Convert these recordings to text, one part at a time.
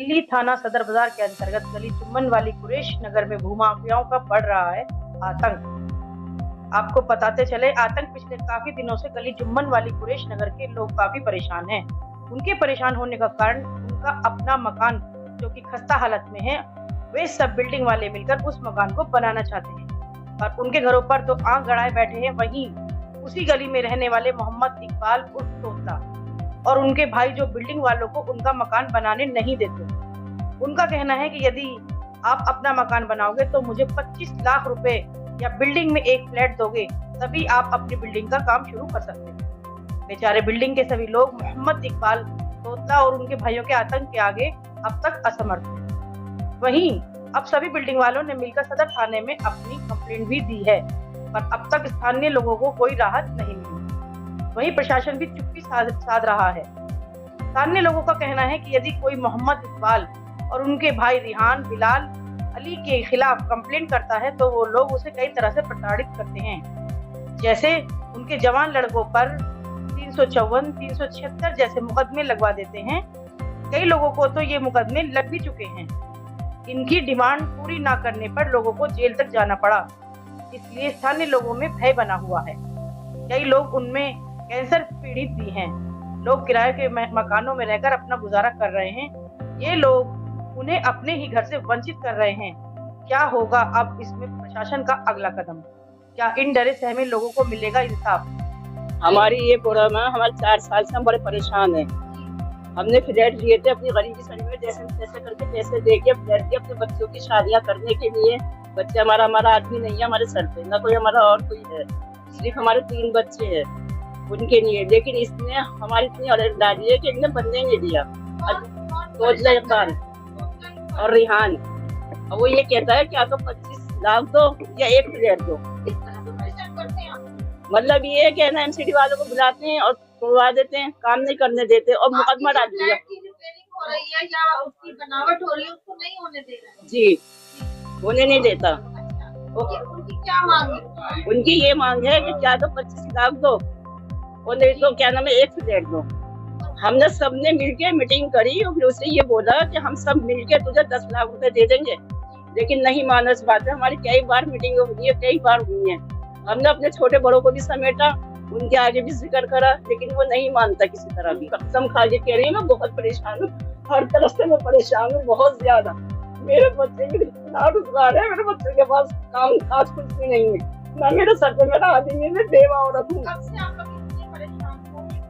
दिल्ली थाना सदर बाजार के अंतर्गत गली चुम्बन वाली कुरैश नगर में भूमाफियाओं का बढ़ रहा है आतंक। आपको बताते चले, आतंक पिछले काफी दिनों से गली चुम्बन वाली कुरैश नगर के लोग काफी परेशान हैं। उनके परेशान होने का कारण उनका अपना मकान जो कि खस्ता हालत में है, वे सब बिल्डिंग वाले मिलकर उस मकान को बनाना चाहते हैं और उनके घरों पर तो आंख गड़ाए बैठे हैं। वहीं उसी गली में रहने वाले मोहम्मद इकबाल उर्फ तोता और उनके भाई जो बिल्डिंग वालों को उनका मकान बनाने नहीं देते। उनका कहना है कि यदि आप अपना मकान बनाओगे तो मुझे 25 लाख रुपए या बिल्डिंग में एक फ्लैट दोगे, तभी आप अपनी बिल्डिंग का काम शुरू कर सकते हैं। बेचारे बिल्डिंग के सभी लोग मोहम्मद इकबाल तोता और उनके भाइयों के आतंक के आगे अब तक असमर्थ हैं। वहीं अब सभी बिल्डिंग वालों ने मिलकर सदर थाने में अपनी कंप्लेंट भी दी है, पर अब तक स्थानीय लोगों को कोई राहत नहीं मिली। वहीं प्रशासन भी चुप्पी साध रहा है। स्थानीय लोगों का कहना है कि यदि कोई मोहम्मद इकबाल और उनके भाई रिहान बिलाल अली के खिलाफ कंप्लेंट करता है तो वो लोग उसे कई तरह से प्रताड़ित करते हैं, जैसे उनके जवान लड़कों पर 354, 376 जैसे मुकदमे लगवा देते हैं। कई लोगों को तो ये मुकदमे लग भी चुके हैं। इनकी डिमांड पूरी ना करने पर लोगों को जेल तक जाना पड़ा, इसलिए स्थानीय लोगों में भय बना हुआ है। कई लोग उनमें कैंसर पीड़ित भी हैं। लोग किराए के मकानों में रहकर अपना गुजारा कर रहे हैं। ये लोग उन्हें अपने ही घर से वंचित कर रहे हैं। क्या होगा अब इसमें प्रशासन का अगला कदम? क्या इन डरे सहमे लोगों को मिलेगा इंसाफ? हमारी ये प्रॉब्लम है। हमारे 4 साल से हम बड़े परेशान हैं। हमने फ्लैट लिए थे अपनी गरीबी सड़ी में, जैसे तैसे करके पैसे दे के फ्लैट लिए अपने बच्चों की शादियां करने के लिए। बच्चे हमारा आदमी नहीं है हमारे सर पे, ना कोई हमारा और कोई है, सिर्फ हमारे 3 बच्चे हैं उनके लिए। लेकिन इसने हमारी इतनी अलर्ट डाली है कि इन्हें बनने नहीं दिया। तोजला इकबाल और रिहान, और वो ये कहता है कि आपको 25 लाख दो या एक फ्लैट दो। मतलब ये कहना एमसीडी वालों को बुलाते हैं और तोड़वा देते हैं, काम नहीं करने देते और मुकदमा डाल दिया। बनावट हो रही है, उसको नहीं होने दे रहा है। जी, होने नहीं देता। उनकी क्या मांग है? उनकी ये मांग है कि क्या तो 25 लाख दो और नहीं तो क्या नाम है एक फ्लैट दो। हमने सबने मिलके मीटिंग करी और फिर उसे ये बोला कि हम सब मिलके तुझे 10 लाख रुपए दे देंगे, लेकिन नहीं माना इस बात है। हमारी कई बार मीटिंग हुई है, कई बार हुई है। हमने अपने छोटे बड़ों को भी समेटा, उनके आगे भी जिक्र करा, लेकिन वो नहीं मानता किसी तरह भी। कसम खा के कह रही है, मैं बहुत परेशान हूँ, हर तरफ से मैं परेशान हूँ बहुत ज्यादा। मेरे बच्चे भी इतना रोजगार है, मेरे बच्चे के पास काम काज कुछ भी नहीं है ना, मेरे सर पे मेरा आदमी है, मैं बेवा औरत हूँ।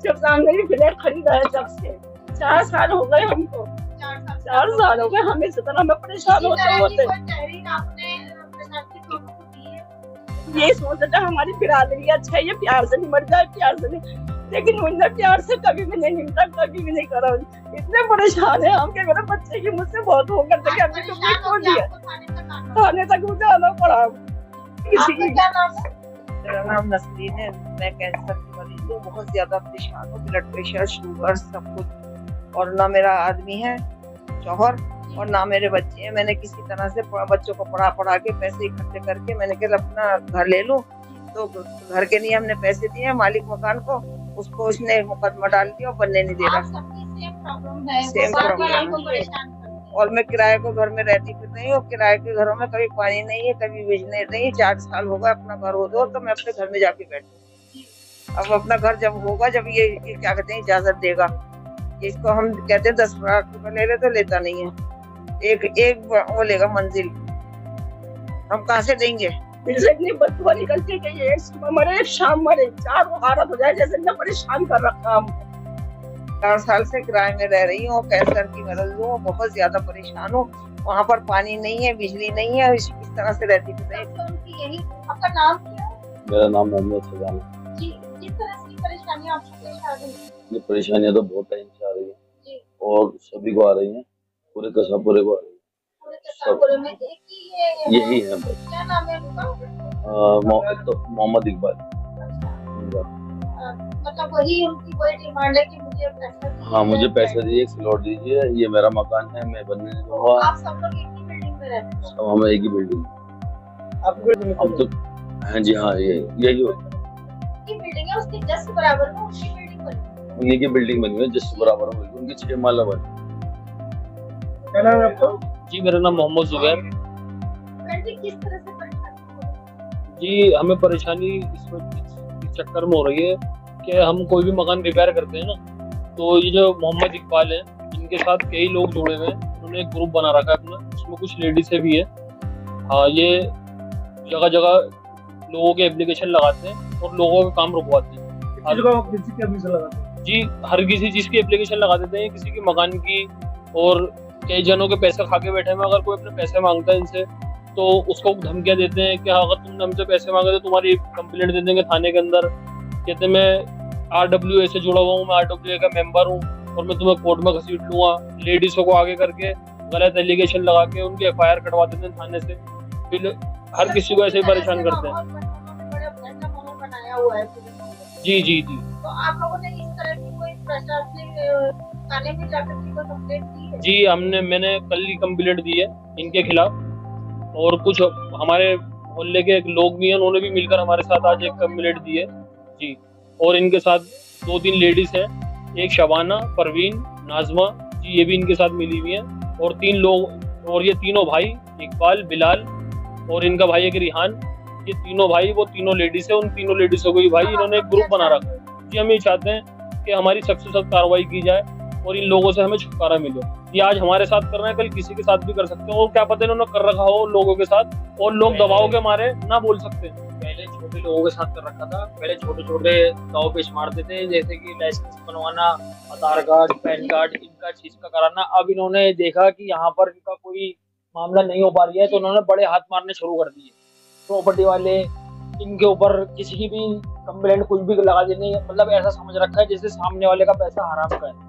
जब सामने भी फ्लैट खरीदा है जब से 4 साल हो गए हमको, 4 साल हो गए हमें इस तरह में परेशान होते। ये सोचता हमारी बिरादरी अच्छा है, ये प्यार से नहीं मर जाए, प्यार से नहीं, लेकिन उनने प्यार से कभी भी नहीं मिलता, कभी भी नहीं करा। इतने परेशान है हम कि मेरे बच्चे की मुझसे बहुत हो करते कि अभी तुमने खो दिया, थाने तक मुझे आना पड़ा। मेरा नाम नसरीन है, मैं कैंसर की मरीज हूँ, बहुत ज्यादा परेशान हूँ, ब्लड प्रेशर, शुगर सब कुछ। और ना मेरा आदमी है शौहर और ना मेरे बच्चे हैं। मैंने किसी तरह से बच्चों को पढ़ा के पैसे इकट्ठे करके मैंने कहा अपना घर ले लूं, तो घर के लिए हमने पैसे दिए मालिक मकान को, उसको उसने मुकदमा डाल दिया और बनने नहीं दे रहा। Same problem. और मैं किराए को घर में रहती फिर नहीं हूँ, किराए के घरों में कभी पानी नहीं है, कभी बिजली नहीं। 4 साल होगा अपना घर हो दो तो मैं अपने घर में जाके बैठती। अब अपना घर जब होगा, जब ये क्या कहते हैं इजाजत देगा, इसको हम कहते हैं 10 लाख रुपए ले ले तो लेता नहीं है। एक वो लेगा मंजिल, हम कहाँ से देंगे? इतनी बदबू निकलती है कि एक सुबह मरे एक शाम मरे, 4 हालत हो जाए जैसे इतना परेशान कर रखा हम। 4 साल से किराए में रह रही हूँ, कैंसर की मरीज हूँ, बहुत ज्यादा परेशान हूँ। वहाँ पर पानी नहीं है, बिजली नहीं है, इस तरह से रहती थी। आपका नाम क्या है? मेरा नाम मोहम्मद सजान है। जी, किस तरह की परेशानी आपको पेश आ रही है? ये परेशानियां तो बहुत टाइम से आ रही है और सभी को आ रही हैं, पूरे कसापुरे को आ रही है। में एक ही यही है बस। क्या नाम है उनका? मोहम्मद इकबाल। मतलब वही उनकी कोई डिमांड है कि मुझे पैसा दीजिए? हाँ, मुझे पैसा दीजिए, एक स्लॉट दीजिए, ये मेरा मकान है, मैं बनने नहीं दूंगा। आप सब लोग एक ही बिल्डिंग में रहते हैं? सब हम एक ही बिल्डिंग। हम तो हाँ जी, हाँ यही बिल्डिंग है, उसके जस्ट बराबर में उनकी बिल्डिंग बनी। उन्हीं की बिल्डिंग बनी हुई है, जस्ट बराबर में उनकी 6 माला बनी। क्या नाम है आपका? जी मेरा नाम मोहम्मद जुबैर। जी किस तरह से परेशानी हो रही है? जी हमें परेशानी इस चक्कर में हो रही है कि हम कोई भी मकान रिपेयर करते हैं ना, तो ये जो मोहम्मद इकबाल है, इनके साथ कई लोग जुड़े हुए हैं। उन्होंने एक ग्रुप बना रखा है अपना, उसमें कुछ लेडीज़ भी है। हाँ, ये जगह जगह लोगों के एप्लीकेशन लगाते हैं और लोगों का काम रुकवाते हैं। किसी की एप्लीकेशन लगाते हैं? जी हर किसी चीज़ की एप्लीकेशन लगा देते हैं, किसी की मकान की, और कई जनों के पैसे खा के बैठे हैं। अगर कोई अपने पैसे मांगता है इनसे तो उसको धमकियाँ देते हैं कि अगर तुमने हमसे पैसे मांगे तो तुम्हारी कंप्लेंट दे देंगे थाने के अंदर। कहते हैं मैं RWA से जुड़ा हुआ हूँ, मैं RWA का मेंबर हूँ और मैं तुम्हें कोर्ट में घसीट लूँगा। लेडीज़ों को आगे करके गलत एलिगेशन लगा के उनकी FIR कटवा देते हैं थाने से। फिर हर किसी को ऐसे ही परेशान करते हैं। बड़ा भयंकर माहौल बनाया हुआ है पूरे मोहल्ले में। जी जी जी तो आप लोगों ने इस तरह की कोई प्रशासनिक थाने में जाकर के कोई कंप्लेंट दी है? जी मैंने कल ही कंप्लेंट दी है इनके खिलाफ, और कुछ हमारे मोहल्ले के लोग भी हैं, उन्होंने भी मिलकर हमारे साथ आज एक कंप्लेंट दी है जी। और इनके साथ 2-3 लेडीज हैं, एक शबाना, परवीन, नाजमा जी, ये भी इनके साथ मिली हुई हैं, और 3 लोग, और ये तीनों भाई इकबाल, बिलाल और इनका भाई एक रिहान, ये तीनों भाई, वो तीनों लेडीज है। उन तीनों लेडीजों को ही भाई इन्होंने एक ग्रुप बना रखा है जी। हम ये चाहते हैं कि हमारी सख्त से सख्त कार्रवाई की जाए और इन लोगों से हमें छुटकारा मिले। ये आज हमारे साथ कर रहे हैं, कल किसी के साथ भी कर सकते हैं, और क्या पता इन्होंने कर रखा हो लोगों के साथ और लोग दबाव के मारे ना बोल सकते। पहले छोटे लोगों के साथ कर रखा था, पहले छोटे छोटे दाव पेश मारते थे, जैसे कि लाइसेंस बनवाना, आधार कार्ड, पैन कार्ड, इनका चीज का कराना। अब इन्होंने देखा कि यहाँ पर इनका कोई मामला नहीं हो पा रही है, तो उन्होंने बड़े हाथ मारने शुरू कर दिए। प्रॉपर्टी वाले इनके ऊपर किसी की भी कंप्लेंट कुछ भी लगा देने, मतलब ऐसा समझ रखा है जैसे सामने वाले का पैसा हराम का है।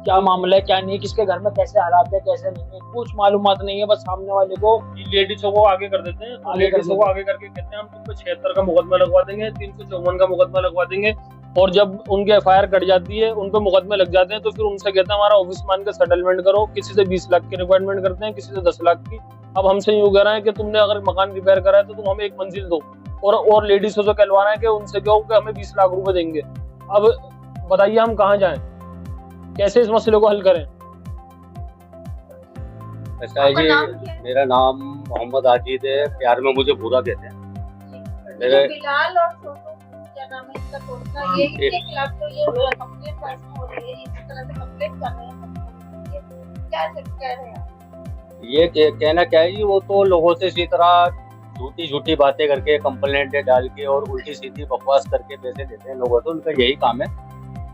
क्या मामला है क्या नहीं, किसके घर में कैसे हालात है कैसे नहीं है, कुछ मालूमात नहीं है। बस सामने वाले को, लेडीजों को आगे कर देते हैं, लेडीजों को आगे करके कहते हैं हम तुमको 76 का मुकदमा लगवा देंगे, 354 का मुकदमा लगवा देंगे। और जब उनके FIR कट जाती है, उन पर मुकदमे लग जाते हैं, तो फिर उनसे कहते हैं हमारा ऑफिस मान के सेटलमेंट करो। किसी से 20 लाख की रिक्वायरमेंट करते हैं, किसी से 10 लाख की। अब हमसे यूँ कह रहे हैं कि तुमने अगर मकान रिपेयर करा है तो तुम हमें एक मंजिल दो, और लेडीजों से कहलवाना है कि उनसे कहो कि हमें 20 लाख रुपए देंगे। अब बताइए हम कहाँ जाएं, कैसे इस मसले को हल करें? ऐसा है जी, मेरा नाम मोहम्मद आजिद है, प्यार में मुझे भूरा कहते हैं। मेरे बिलाल और छोटू, क्या नाम है इसका, छोटा, ये इनके खिलाफ तो ये कंप्लेंट पास हो रही है, इस तरह से कंप्लेंट कर रहे हैं। क्या कह रहे हैं आप? ये कहना क्या है जी, वो तो लोगों से इसी तरह झूठी झूठी बातें करके, कंप्लेंट डाल के और उल्टी सीधी बकवास करके पैसे देते हैं लोगों से। उनका यही काम है।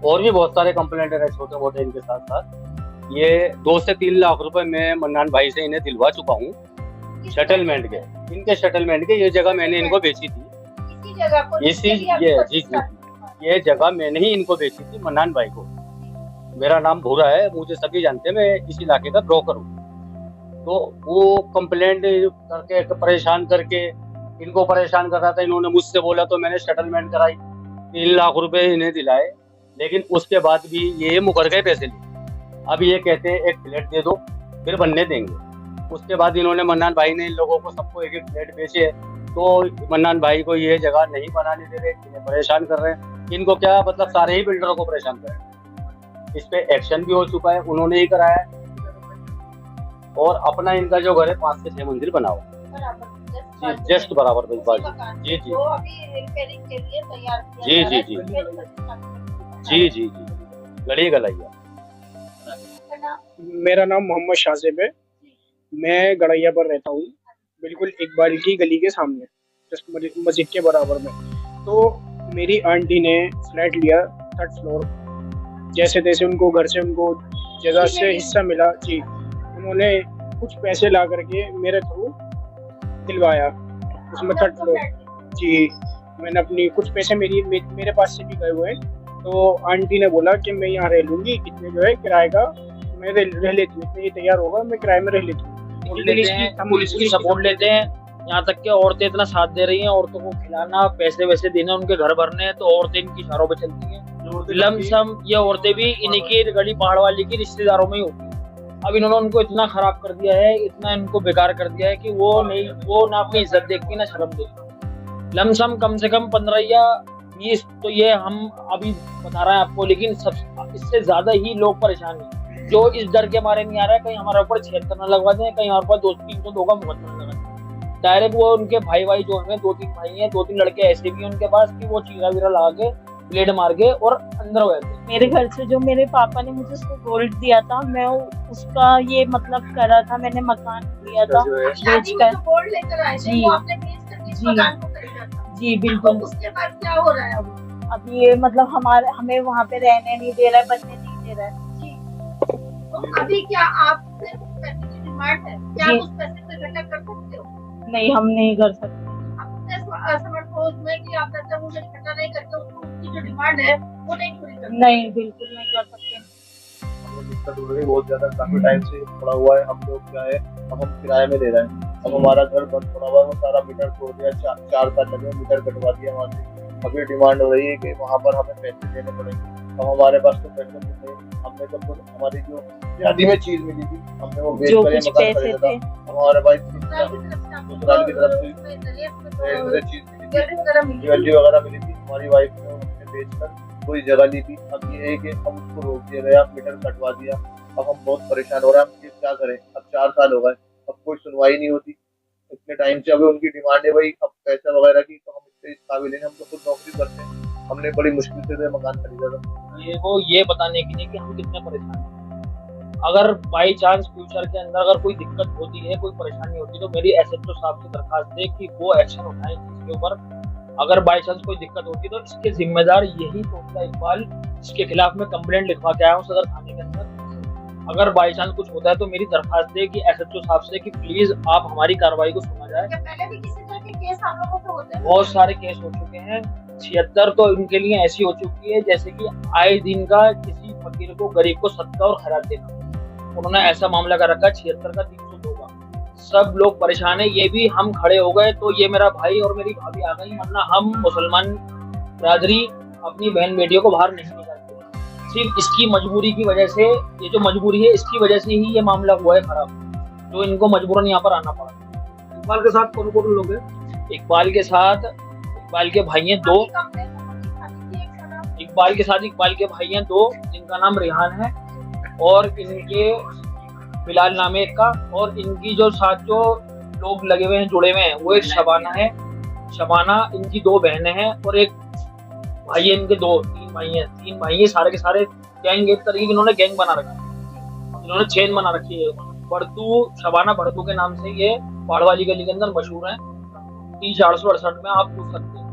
और भी बहुत सारे कंप्लेंटर है छोटे मोटे इनके साथ साथ। ये 2 से 3 लाख रुपए मैं मन्नान भाई से इन्हें दिलवा चुका हूँ सेटलमेंट के। इनके सेटलमेंट के ये जगह मैंने इनको बेची थी, इसी जगह को, ये जगह मैंने ही इनको बेची थी मन्नान भाई को। मेरा नाम भूरा है, मुझे सभी जानते हैं, मैं इस इलाके का ब्रोकर हूँ। तो वो कंप्लेंट करके परेशान करके इनको परेशान कर रहा था। इन्होंने मुझसे बोला तो मैंने सेटलमेंट कराई, 3 लाख रुपए इन्हें दिलाए, लेकिन उसके बाद भी ये मुकर गए पैसे लिए। अब ये कहते हैं एक फ्लैट दे दो फिर बनने देंगे। उसके बाद इन्होंने, मन्नान भाई ने इन लोगों को सबको एक फ्लैट बेचे, तो मन्नान भाई को ये जगह नहीं बनाने दे रहे, इन्हें परेशान कर रहे हैं। इनको क्या मतलब, सारे ही बिल्डरों को परेशान कर रहे हैं। इस पे एक्शन भी हो चुका है, उन्होंने ही कराया है। और अपना इनका जो घर है 5 से 6 मंजिल बना हुआ, जस्ट बराबर जी जी जी जी जी जी जी जी जी गली गलैया। मेरा नाम मोहम्मद शाजिब है, मैं गड़ैया पर रहता हूँ, बिल्कुल इकबाल की गली के सामने, जस्ट मस्जिद के बराबर में। तो मेरी आंटी ने फ्लैट लिया 3rd फ्लोर, जैसे तैसे उनको घर से, उनको जगह से हिस्सा मिला जी। उन्होंने कुछ पैसे ला करके मेरे थ्रू दिलवाया उसमें 3rd फ्लोर जी। मैंने अपनी कुछ पैसे मेरे पास से भी गए हुए हैं। तो आंटी ने बोला कि मैं यहाँ रह लूँगी, इतने जो है किराए का मैं रह लेती हूँ, इतने ये तैयार होगा मैं किराए में रह लेती हूँ। पुलिस की सपोर्ट लेते हैं, यहाँ तक कि औरतें इतना साथ दे रही हैं। औरतों को खिलाना, पैसे वैसे देना, उनके घर भरने हैं, तो औरतें इनकी इशारों पे चलती हैं। लमसम ये औरतें भी इन्हीं की गली पहाड़ वाली की रिश्तेदारों में ही होती है। अब इन्होंने उनको इतना खराब कर दिया है, इतना इनको बेकार कर दिया है कि वो ना अपनी इज्जत देखती ना शर्म देखती। लमसम कम से कम 15 या 20 तो ये हम अभी बता रहे हैं आपको, लेकिन सब इससे ज्यादा ही लोग परेशान हैं। जो इस डर के बारे में आ रहा है कहीं हमारे ऊपर छेद करना लगवा दें, कहीं हमारे ऊपर 200-302 का मुकदमा लगा दें। डायरेक्ट वो उनके भाई जो हैं 2-3 भाई हैं, 2-3 लड़के ऐसे भी हैं उनके पास कि वो चीरा वीरा लगा के ब्लेड मार के और अंदर गए थे। मेरे घर से जो मेरे पापा ने मुझे गोल्ड दिया था, मैं उसका ये मतलब करा था, मैंने मकान लिया था शादी में जो गोल्ड लेकर आए थे जी। वो आपने बेच करके इस जी। मकान को खरीदा था। जी बिल्कुल। तो उसके बाद क्या हो रहा है अब ये मतलब हमें वहाँ पे रहने नहीं दे रहा है, बनने नहीं दे रहा है। जी। तो अभी क्या आपसे कुछ पैसे की डिमांड है? क्या जी। आप उस पैसे से इकट्ठा कर सकते हो? नहीं, हम नहीं कर सकते। अपने स्मार्टफोन में कि आप पैसा मुझे इकट्ठा नहीं करते, उसकी जो डिमांड है वो नहीं पूरी करते? नहीं, बिल्कुल नहीं कर सकते। दिक्कत हो रही है बहुत ज्यादा, काफी टाइम से पड़ा हुआ है। हम लोग क्या है, अब हम किराए में ले रहे हैं। अब हमारा घर बंद पड़ा हुआ है, वो सारा मीटर तोड़ दिया, 4 साल लगे, मीटर कटवा दिया वहाँ से। अभी डिमांड हो रही है कि वहाँ पर हमें पैसे देने पड़ेंगे। अब हमारे पास तो पैसे नहीं, हमने तो खुद हमारी जो शादी में चीज मिली थी हमने वो बेच जो कर ये कुछ मकान पैसे खरीदा थे था। हमारे भाई ससुराल की तरफ से चीज मिली थी, ज्वेलरी वगैरह मिली ज्वेलरी वगैरह मिली थी, हमारी वाइफ ने उसने बेचकर कोई जगह ली थी। अब ये है कि हम उसको रोक दिया गया, मीटर कटवा दिया। अब हम बहुत परेशान हो रहे हैं, हम क्या करें। अब 4 साल हो गए, अब कोई सुनवाई नहीं होती। इतने टाइम से अभी उनकी डिमांड है भाई अब पैसा वगैरह की, तो हम इससे इस काबिल नहीं, हम तो खुद नौकरी करते हैं। हमने बड़ी मुश्किल से मकान खरीदा था। ये बताने के लिए कि हम कितने परेशान हैं। अगर बाई चांस फ्यूचर के अंदर अगर कोई दिक्कत होती है, कोई परेशानी होती है, तो मेरी एसएचओ साहब से दरखास्त है कि वो एक्शन उठाएं इसके ऊपर। अगर बाई चांस कोई दिक्कत होती है तो इसके जिम्मेदार यही तोता इकबाल, जिसके खिलाफ मैं कंप्लेंट लिखवा के आया हूँ सदर थाने के अंदर। अगर बाई चांस कुछ होता है तो मेरी दरखास्त है कि एसएचओ साहब से कि प्लीज आप हमारी कार्रवाई को सुना जाए। पहले भी किसी तरह के केस आप लोगों पे होते हैं? बहुत सारे केस हो चुके हैं, 76 तो इनके लिए ऐसी हो चुकी है जैसे कि आए दिन का किसी फकीर को, गरीब को सदका और खैरात देना। उन्होंने ऐसा मामला कर रखा है 76 का 302 का। सब लोग परेशान है, ये भी हम खड़े हो गए तो ये मेरा भाई और मेरी भाभी आ गई, वरना हम मुसलमान बरादरी अपनी बहन बेटियों को बाहर नहीं निकालते। सिर्फ इसकी मजबूरी की वजह से, ये जो मजबूरी है इसकी वजह से ही ये मामला हुआ है खराब, जो इनको मजबूरन यहाँ पर आना पड़ा। इकबाल के साथ कौन कौन लोग हैं? इकबाल के साथ इकबाल के भाई हैं 2। इकबाल के भाई हैं 2, जिनका नाम रेहान है और इनके बिलाल नामे का, और इनकी जो साथ जो लोग लगे हुए हैं, जुड़े हुए हैं, वो एक शबाना है। शबाना इनकी 2 बहनें हैं और एक भाई है इनके 3 भाई हैं। 3 भाई हैं, सारे के सारे गैंग, एक तरीके की इन्होंने गैंग बना रखा है, इन्होंने चेन बना रखी है। बड़तू, शबाना बड़तू के नाम से ये पहाड़ वाली गली के अंदर मशहूर है। 3 468 में आप पूछ सकते हैं।